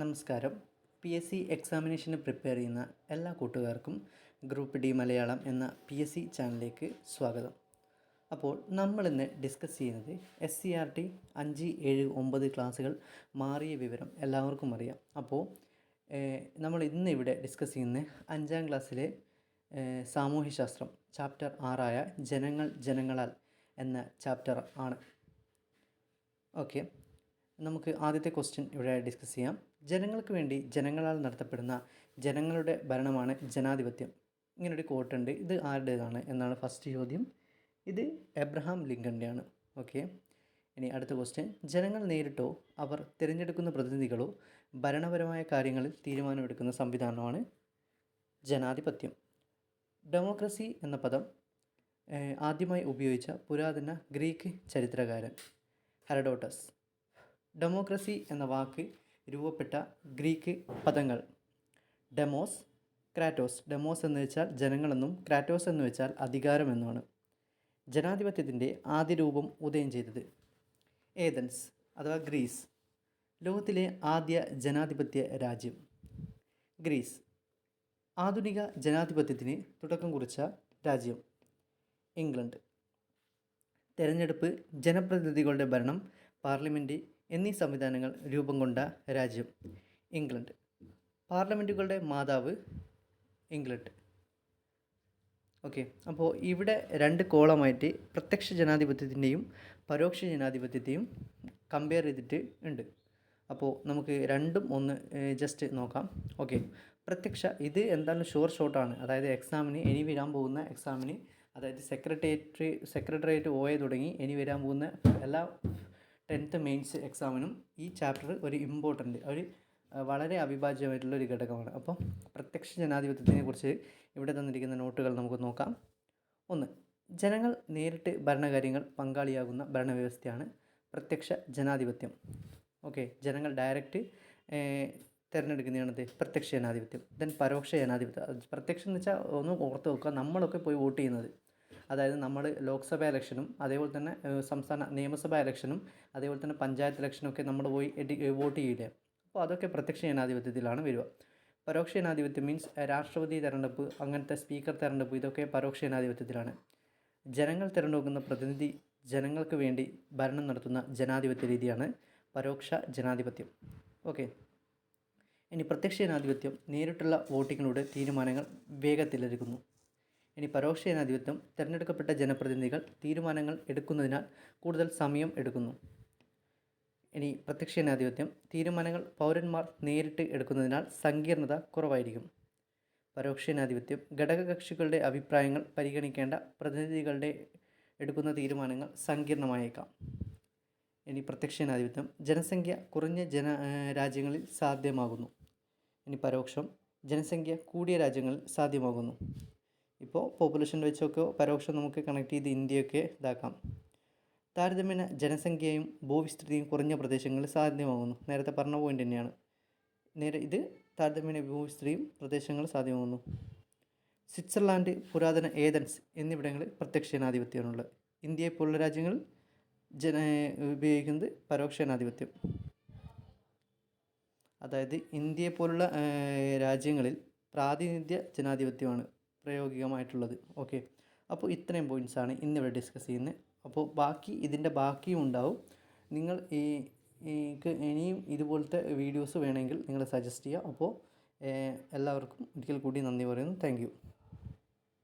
നമസ്കാരം. PSC എക്സാമിനേഷന് prepare ചെയ്യുന്ന എല്ലാ കൂട്ടുകാർക്കും ഗ്രൂപ്പ് ഡി മലയാളം എന്ന PSC ചാനലിലേക്ക് സ്വാഗതം. അപ്പോൾ നമ്മളിന്ന് ഡിസ്കസ് ചെയ്യുന്നത് SCERT 5, 7, 9 ക്ലാസ്സുകൾ മാറിയ വിവരം എല്ലാവർക്കും അറിയാം. അപ്പോൾ നമ്മൾ ഇന്ന് ഇവിടെ ഡിസ്കസ് ചെയ്യുന്ന 5ാം ക്ലാസ്സിലെ സാമൂഹ്യശാസ്ത്രം ചാപ്റ്റർ 6 ജനങ്ങൾ ജനങ്ങളാൽ എന്ന ചാപ്റ്റർ ആണ്. ഓക്കെ, നമുക്ക് ആദ്യത്തെ ക്വസ്റ്റ്യൻ ഇവിടെ ഡിസ്കസ് ചെയ്യാം. ജനങ്ങൾക്ക് വേണ്ടി ജനങ്ങളാൽ നടത്തപ്പെടുന്ന ജനങ്ങളുടെ ഭരണമാണ് ജനാധിപത്യം. ഇങ്ങനൊരു കോട്ടുണ്ട്. ഇത് ആരുടേതാണ് എന്നാണ് ഫസ്റ്റ് ചോദ്യം. ഇത് എബ്രഹാം ലിങ്കൻ്റെയാണ്. ഓക്കെ, ഇനി അടുത്ത ക്വസ്റ്റ്യൻ. ജനങ്ങൾ നേരിട്ടോ അവർ തിരഞ്ഞെടുക്കുന്ന പ്രതിനിധികളോ ഭരണപരമായ കാര്യങ്ങളിൽ തീരുമാനമെടുക്കുന്ന സംവിധാനമാണ് ജനാധിപത്യം. ഡെമോക്രസി എന്ന പദം ആദ്യമായി ഉപയോഗിച്ച പുരാതന ഗ്രീക്ക് ചരിത്രകാരൻ ഹെറഡോട്ടസ്. ഡെമോക്രസി എന്ന വാക്ക് രൂപപ്പെട്ട ഗ്രീക്ക് പദങ്ങൾ ഡെമോസ്, ക്രാറ്റോസ്. ഡെമോസ് എന്ന് വെച്ചാൽ ജനങ്ങളെന്നും ക്രാറ്റോസ് എന്ന് വെച്ചാൽ അധികാരമെന്നുമാണ്. ജനാധിപത്യത്തിൻ്റെ ആദ്യ രൂപം ഉദയം ചെയ്തത് ഏതൻസ് അഥവാ ഗ്രീസ്. ലോകത്തിലെ ആദ്യ ജനാധിപത്യ രാജ്യം ഗ്രീസ്. ആധുനിക ജനാധിപത്യത്തിന് തുടക്കം കുറിച്ച രാജ്യം ഇംഗ്ലണ്ട്. തെരഞ്ഞെടുപ്പ്, ജനപ്രതിനിധികളുടെ ഭരണം, പാർലമെൻറ്റ് എന്നീ സംവിധാനങ്ങൾ രൂപം കൊണ്ട രാജ്യം ഇംഗ്ലണ്ട്. പാർലമെൻറ്റുകളുടെ മാതാവ് ഇംഗ്ലണ്ട്. ഓക്കെ, അപ്പോൾ ഇവിടെ 2 കോളമായിട്ട് പ്രത്യക്ഷ ജനാധിപത്യത്തിൻ്റെയും പരോക്ഷ ജനാധിപത്യത്തെയും കമ്പയർ ചെയ്തിട്ട് ഉണ്ട്. അപ്പോൾ നമുക്ക് രണ്ടും ഒന്ന് ജസ്റ്റ് നോക്കാം. ഓക്കെ, പ്രത്യക്ഷ ഇത് എന്തായാലും ഷോർട്ടാണ്. അതായത് എക്സാമിന് ഇനി വരാൻ പോകുന്ന എക്സാമിന്, അതായത് സെക്രട്ടേറിയറ്റ് OA തുടങ്ങി ഇനി വരാൻ പോകുന്ന എല്ലാ 10th മെയിൻസ് എക്സാമിനും ഈ ചാപ്റ്റർ ഒരു ഇമ്പോർട്ടൻ്റ്, ഒരു വളരെ അവിഭാജ്യമായിട്ടുള്ളൊരു ഘടകമാണ്. അപ്പോൾ പ്രത്യക്ഷ ജനാധിപത്യത്തിനെ കുറിച്ച് ഇവിടെ തന്നിരിക്കുന്ന നോട്ടുകൾ നമുക്ക് നോക്കാം. 1. ജനങ്ങൾ നേരിട്ട് ഭരണകാര്യങ്ങൾ പങ്കാളിയാകുന്ന ഭരണവ്യവസ്ഥയാണ് പ്രത്യക്ഷ ജനാധിപത്യം. ഓക്കെ, ജനങ്ങൾ ഡയറക്റ്റ് തിരഞ്ഞെടുക്കുന്നതാണത് പ്രത്യക്ഷ ജനാധിപത്യം. ദെൻ പരോക്ഷ ജനാധിപത്യം. പ്രത്യക്ഷം എന്ന് വെച്ചാൽ ഒന്ന് ഓർത്ത് വെക്കുക, നമ്മളൊക്കെ പോയി വോട്ട് ചെയ്യുന്നത്. അതായത് നമ്മൾ ലോക്സഭ ഇലക്ഷനും അതേപോലെ തന്നെ സംസ്ഥാന നിയമസഭാ ഇലക്ഷനും അതേപോലെ തന്നെ പഞ്ചായത്ത് ഇലക്ഷനൊക്കെ നമ്മൾ പോയി വോട്ട് ചെയ്യില്ലേ. അപ്പോൾ അതൊക്കെ പ്രത്യക്ഷ ജനാധിപത്യത്തിലാണ് വരിക. പരോക്ഷ ജനാധിപത്യം മീൻസ് രാഷ്ട്രപതി തിരഞ്ഞെടുപ്പ്, അങ്ങനത്തെ സ്പീക്കർ തിരഞ്ഞെടുപ്പ്, ഇതൊക്കെ പരോക്ഷ ജനാധിപത്യത്തിലാണ്. ജനങ്ങൾ തിരഞ്ഞെടുക്കുന്ന പ്രതിനിധി ജനങ്ങൾക്ക് വേണ്ടി ഭരണം നടത്തുന്ന ജനാധിപത്യ രീതിയാണ് പരോക്ഷ ജനാധിപത്യം. ഓക്കെ, ഇനി പ്രത്യക്ഷ ജനാധിപത്യം നേരിട്ടുള്ള വോട്ടിങ്ങിലൂടെ തീരുമാനങ്ങൾ വേഗത്തിലെടുക്കുന്നു. ഇനി പരോക്ഷ ജനാധിപത്യം തിരഞ്ഞെടുക്കപ്പെട്ട ജനപ്രതിനിധികൾ തീരുമാനങ്ങൾ എടുക്കുന്നതിനാൽ കൂടുതൽ സമയം എടുക്കുന്നു. ഇനി പ്രത്യക്ഷ ജനാധിപത്യം തീരുമാനങ്ങൾ പൗരന്മാർ നേരിട്ട് എടുക്കുന്നതിനാൽ സങ്കീർണത കുറവായിരിക്കും. പരോക്ഷ ജനാധിപത്യം ഘടകകക്ഷികളുടെ അഭിപ്രായങ്ങൾ പരിഗണിക്കേണ്ട പ്രതിനിധികളുടെ എടുക്കുന്ന തീരുമാനങ്ങൾ സങ്കീർണമായേക്കാം. ഇനി പ്രത്യക്ഷ ജനാധിപത്യം ജനസംഖ്യ കുറഞ്ഞ രാജ്യങ്ങളിൽ സാധ്യമാകുന്നു. ഇനി പരോക്ഷം ജനസംഖ്യ കൂടിയ രാജ്യങ്ങളിൽ സാധ്യമാകുന്നു. ഇപ്പോൾ പോപ്പുലേഷൻ വെച്ചൊക്കെ പരോക്ഷം നമുക്ക് കണക്ട് ചെയ്ത് ഇന്ത്യയൊക്കെ ഇതാക്കാം. താരതമ്യേന ജനസംഖ്യയും ഭൂവിസ്തൃതിയും കുറഞ്ഞ പ്രദേശങ്ങളിൽ സാധ്യമാകുന്നു. നേരത്തെ പറഞ്ഞ പോയിൻ്റ് തന്നെയാണ്. ഇത് താരതമ്യേന ഭൂവിസ്തൃതിയും പ്രദേശങ്ങൾ സാധ്യമാകുന്നു. സ്വിറ്റ്സർലാൻഡ്, പുരാതന ഏതൻസ് എന്നിവിടങ്ങളിൽ പ്രത്യക്ഷ ജനാധിപത്യമാണുള്ളത്. ഇന്ത്യയെ പോലുള്ള രാജ്യങ്ങളിൽ ഉപയോഗിക്കുന്നത് പരോക്ഷ ജനാധിപത്യം. അതായത് ഇന്ത്യയെ പോലുള്ള രാജ്യങ്ങളിൽ പ്രാതിനിധ്യ ജനാധിപത്യമാണ് പ്രയോഗികമായിട്ടുള്ളത്. ഓക്കെ, അപ്പോൾ ഇത്രയും പോയിൻറ്റ്സാണ് ഇന്നിവിടെ ഡിസ്കസ് ചെയ്യുന്നത്. അപ്പോൾ ഇതിൻ്റെ ബാക്കിയും ഉണ്ടാവും. നിങ്ങൾ ഇനിയും ഇതുപോലത്തെ വീഡിയോസ് വേണമെങ്കിൽ നിങ്ങൾ സജസ്റ്റ് ചെയ്യുക. അപ്പോൾ എല്ലാവർക്കും ഒരിക്കൽ കൂടി നന്ദി പറയുന്നു. Thank you.